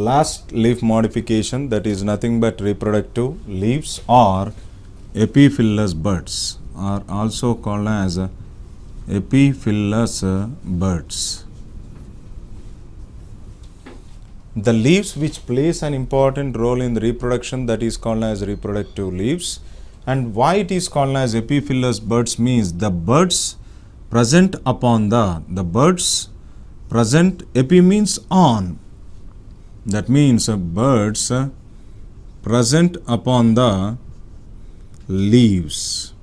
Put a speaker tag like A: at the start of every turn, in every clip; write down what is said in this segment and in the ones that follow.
A: last leaf modification, that is nothing but reproductive leaves or epiphyllous buds, are also called as epiphyllous buds. The leaves which plays an important role in reproduction, that is called as reproductive leaves. And why it is called as epiphyllous buds means the buds present upon the buds present, epi means on, that means buds present upon the leaves.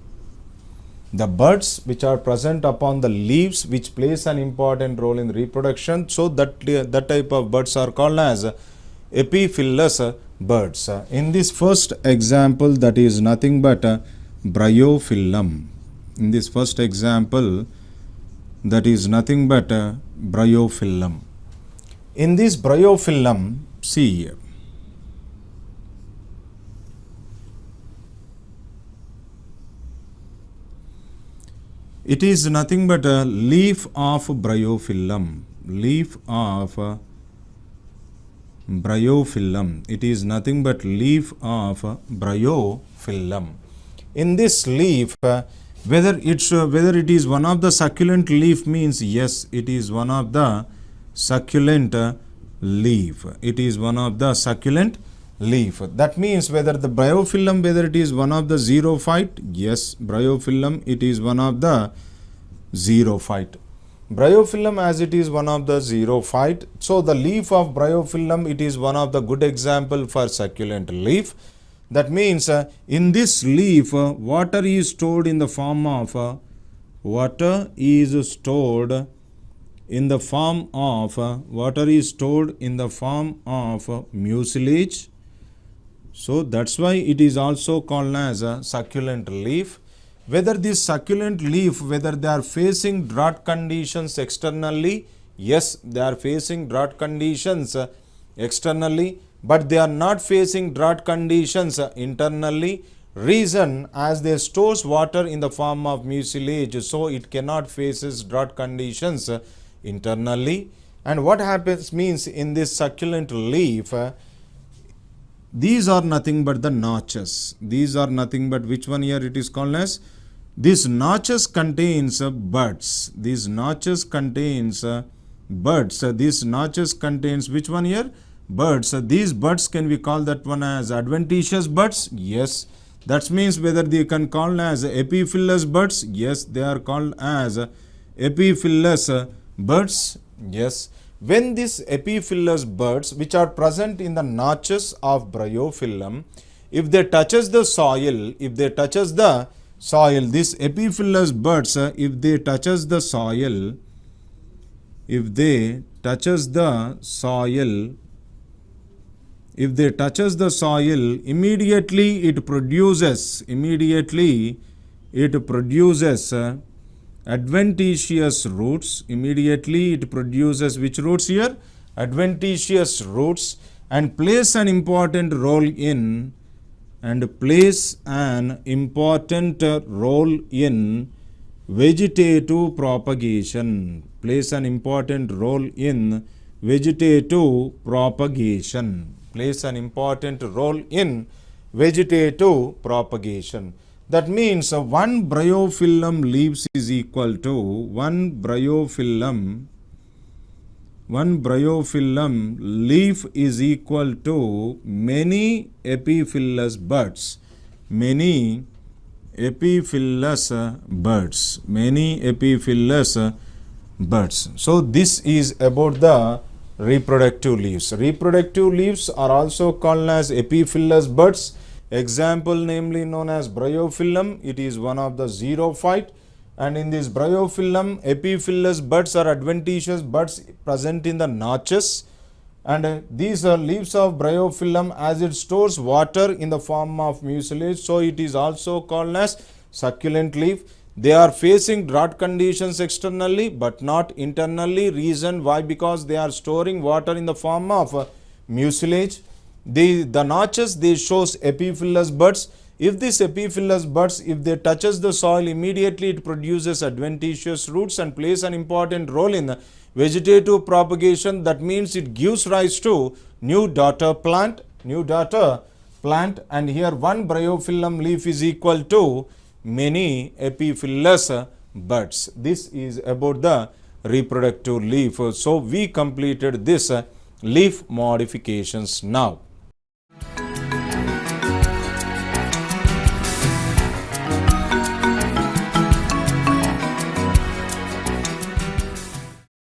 A: The buds which are present upon the leaves which plays an important role in reproduction, so that type of buds are called as epiphyllous buds. In this first example, that is nothing but bryophyllum. In this first example, that is nothing but bryophyllum. In this bryophyllum, see here, it is nothing but a leaf of bryophyllum. Leaf of bryophyllum. It is nothing but leaf of bryophyllum. In this leaf, whether it is one of the succulent leaf means yes, it is one of the succulent leaf. It is one of the succulent leaf. That means whether the bryophyllum, whether it is one of the xerophyte, yes, bryophyllum, it is one of the xerophyte. Bryophyllum, as it is one of the xerophyte, so the leaf of bryophyllum, it is one of the good example for succulent leaf. That means in this leaf, water is stored in the form of mucilage. So that's why it is also called as a succulent leaf. Whether this succulent leaf, whether they are facing drought conditions externally, yes, they are facing drought conditions externally, but they are not facing drought conditions internally. Reason, as they stores water in the form of mucilage, so it cannot faces drought conditions internally. And what happens means in this succulent leaf, these are nothing but the notches. These are nothing but which one here it is called as? These notches contains buds. These notches contains buds. These notches contains which one here? Buds. These buds, can we call that one as adventitious buds? Yes. That means whether they can call as epiphyllous buds? Yes, they are called as epiphyllous buds. Yes. When these epiphyllous buds which are present in the notches of bryophyllum, if they touches the soil, these epiphyllous buds, if they touches the soil, immediately it produces adventitious roots. Immediately it produces which roots here? Adventitious roots, and plays an important role in vegetative propagation. Plays an important role in vegetative propagation. Plays an important role in vegetative propagation. That means one bryophyllum leaves is equal to one bryophyllum leaf is equal to many epiphyllous buds. Many epiphyllous buds. So this is about the reproductive leaves. Reproductive leaves are also called as epiphyllous buds. Example namely known as bryophyllum, it is one of the xerophyte, and in this bryophyllum, epiphyllous buds are adventitious buds present in the notches, and these are leaves of bryophyllum, as it stores water in the form of mucilage, so it is also called as succulent leaf. They are facing drought conditions externally but not internally. Reason why? Because they are storing water in the form of mucilage. The notches, they shows epiphyllous buds. If this epiphyllous buds, if they touches the soil, immediately it produces adventitious roots and plays an important role in the vegetative propagation. That means it gives rise to new daughter plant, and here one bryophyllum leaf is equal to many epiphyllous buds. This is about the reproductive leaf. So we completed this leaf modifications now.